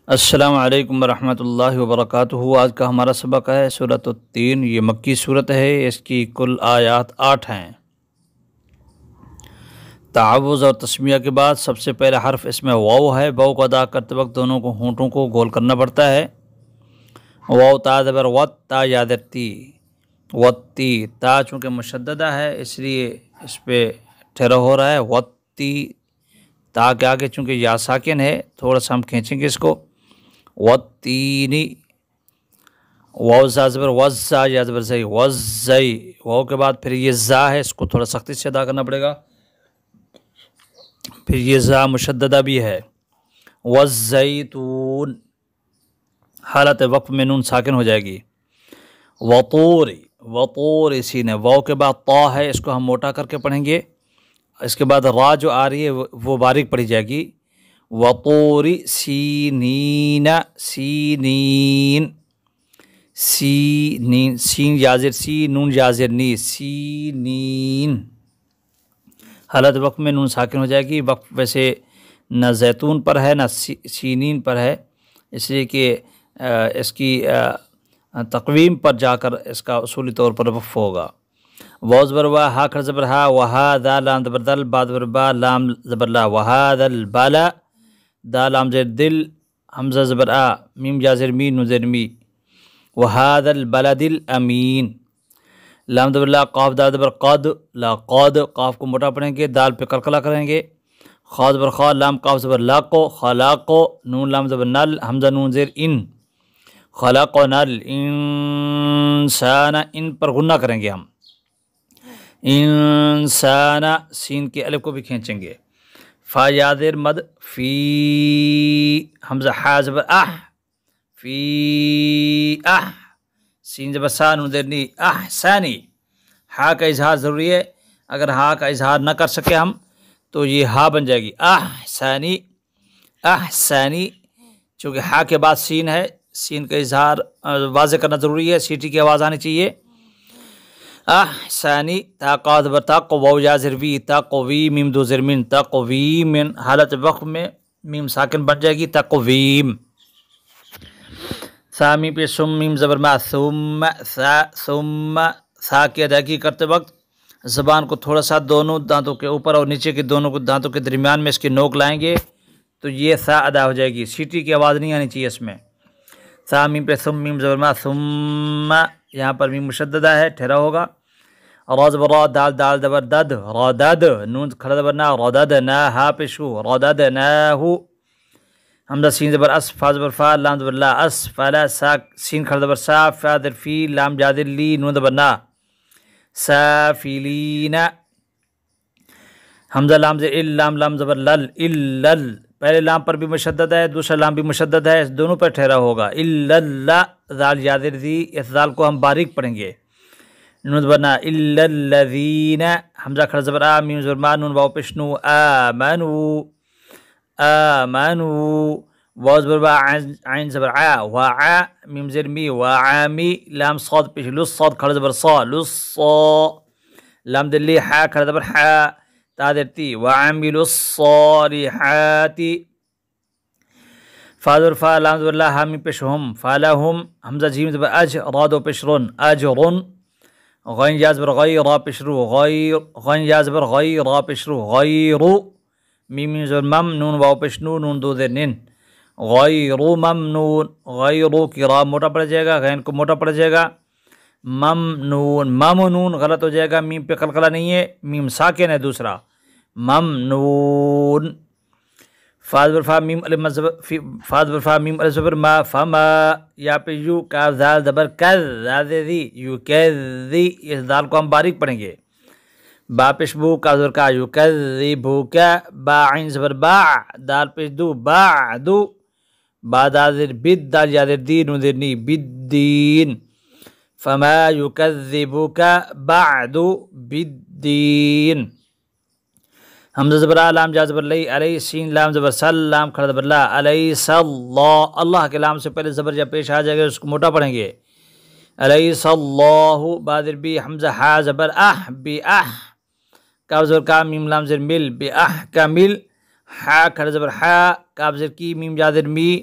السلام علیکم ورحمۃ اللہ وبرکاتہ۔ آج کا ہمارا سبق ہے سورۃ التین۔ یہ مکی صورت ہے، اس کی کل آیات 8 ہیں۔ تعوذ اور تسمیہ کے بعد سب سے پہلا حرف اس میں واو ہے۔ واو کو ادا کرتے وقت دونوں کو ہونٹوں کو گول کرنا پڑتا ہے۔ واو تا زبر وت، تا یادر تی، وتی۔ تا چونکہ مشددہ ہے اس لیے اس پہ ٹھہرا ہو رہا ہے، وتی۔ تا کے آگے چونکہ یا ساکن ہے تھوڑا سا ہم کھینچیں گے اس کو، وتینی۔ واو زا زبر وزا، یا زبر زئی، وزئی۔ واو کے بعد پھر یہ زا ہے، اس کو تھوڑا سختی سے ادا کرنا پڑے گا۔ پھر یہ زا مشددہ بھی ہے، والزیتون۔ حالت وقف میں نون ساکن ہو جائے گی۔ وطور، وطور سین ہے۔ واو کے بعد طا ہے، اس کو ہم موٹا کر کے پڑھیں گے۔ اس کے بعد را جو آ رہی ہے وہ باریک پڑھی جائے گی۔ وطور سینین، سینین، سینین، سین جازر سی، نون جازر نی، سینین۔ حالت وقف میں نون ساکن ہو جائے گی۔ وقف ویسے نہ زیتون پر ہے نہ سینین پر ہے، اس لیے کہ اس کی تقویم پر جا کر اس کا اصولی طور پر وقف ہوگا۔ واو زبر وا، ہا کھڑا زبر ہا، وہا دا لام زبر دل، با زبر با، لام زبر لا، وہذا البلا، دا لام زیر دل، حمزہ زبر آ، میم جازر می، نون زیر می، وہذا البلد الامین۔ لام زبر لا، قاف دا زبر قد، لا قد، قاف کو موٹا پڑھیں گے، دال پہ قلقلہ کریں گے۔ خا زبر خا، لام قاف زبر لاقو، خلاقو، نون لام زبر نل، حمزہ نون زیر ان، خلقنا الانسان، ان پر غنہ کریں گے ہم، انسان، سین کے الف کو بھی کھینچیں گے۔ فا یادر مد، فی، حمزہ حا زبر اح، فی اح، سین زبر سا، نون زیر نی، احسانی۔ ہا کا اظہار ضروری ہے، اگر ہا کا اظہار نہ کر سکے ہم تو یہ ہا بن جائے گی، احسانی، احسانی۔ چونکہ ہا کے بعد سین ہے، سین کا اظہار واضح کرنا ضروری ہے، سیٹی کی آواز آنی چاہیے۔ احسانی، تا قاف زبر تاق، واو یا زر وی، تقوی، میم دو زر من، تقویم۔ حالت وقف میں میم ساکن بن جائے گی، تقویم۔ سا میم پہ سم، میم زبر ما، ثم، سا، ثم۔ سا کی ادائیگی کرتے وقت زبان کو تھوڑا سا دونوں دانتوں کے اوپر اور نیچے کے دونوں دانتوں کے درمیان میں اس کی نوک لائیں گے تو یہ سا ادا ہو جائے گی، سیٹی کی آواز نہیں آنی چاہیے اس میں۔ سا میم پہ سم، میم زبر ما، ثم، یہاں پر میم مشددہ ہے، ٹھہرا ہوگا۔ را زبر را، دال دال زبر دد، ردد، نون کھڑا زبر نا، رددنا، ہا پہ شو، رددناہ۔ حمزہ سین زبر اس، فا زبر فا، لام زبر لا، اسفل، سا سین کھڑا زبر سا، فا در فی، لام جادر لی، نون زبر نا، سافلین۔ حمزہ لام زبر ال، لام لام زبر لل، الل، پہلے لام پر بھی مشدد ہے، دوسرا لام بھی مشدد ہے، اس دونوں پر ٹھہرا ہوگا۔ الل، ذال جادر دی، اس ذال کو ہم باریک پڑھیں گے، نون زبر نا، الا الذین، حمزہ کھڑا زبر آ، میم زبر ما، نون واو پیشنو، آمنو، آمنو۔ واو زبر با، عین زبر عا، وعا، میم زیر می، وعامی، لام صاد پیش، لس صاد کھڑا زبر صا، لصا، لام دلی، حا کھڑا زبر حا، تا در تی، وعاملوا الصالحات۔ فا زبر فا، لام زبر لا، ہا میم پیش ہم، فالہم، حمزہ جیم زبر اج، را دو پیش رن، اجرن۔ غین یا زبر غی، را پیش رو، غیر، غین یا زبر غی، را پیش رو، غیرو، میم زبر مم، نون واو پیش نو، نون دو زیر نن، غیرو ممنون۔ غیرو کی را موٹا پڑ جائے گا، غین کو موٹا پڑ جائے گا، ممنون، ممنون غلط ہو جائے گا، میم پہ قلقلہ نہیں ہے، میم ساکن ہے دوسرا، ممنون۔ فا زبر فا، میم الف زبر، فا زبر فا، میم الف زبر ما، فما، یا پہ یو، کاف ذال زبر کذ، ذی، یو کذی، اس دال کو ہم باریک پڑھیں گے۔ با پیش بو، کاف زبر کا، یو کذبوک، با عین زبر با، دال پیش دو، بعدو، با دال زیر بد، دال یادر دی، نون زیر نی، بالدین۔ فما یکذبوک بعد بالدین۔ حمزہ زبر آ، لام جا زبر لئی، علیہ، سین لام زبر سل، لام کھڑا زبر لا، علیہ اللہ، اللہ کے لام سے پہلے زبر جب پیش آ جائے گا اس کو موٹا پڑھیں گے، علیہ اللہ، بادر بی، حمزہ حا زبر اح، بی اح، کاف زبر کا، میم لام زر مل، بی اح کا مل، حا کھڑا زبر حا، کاف زر کی، میم جا زر می،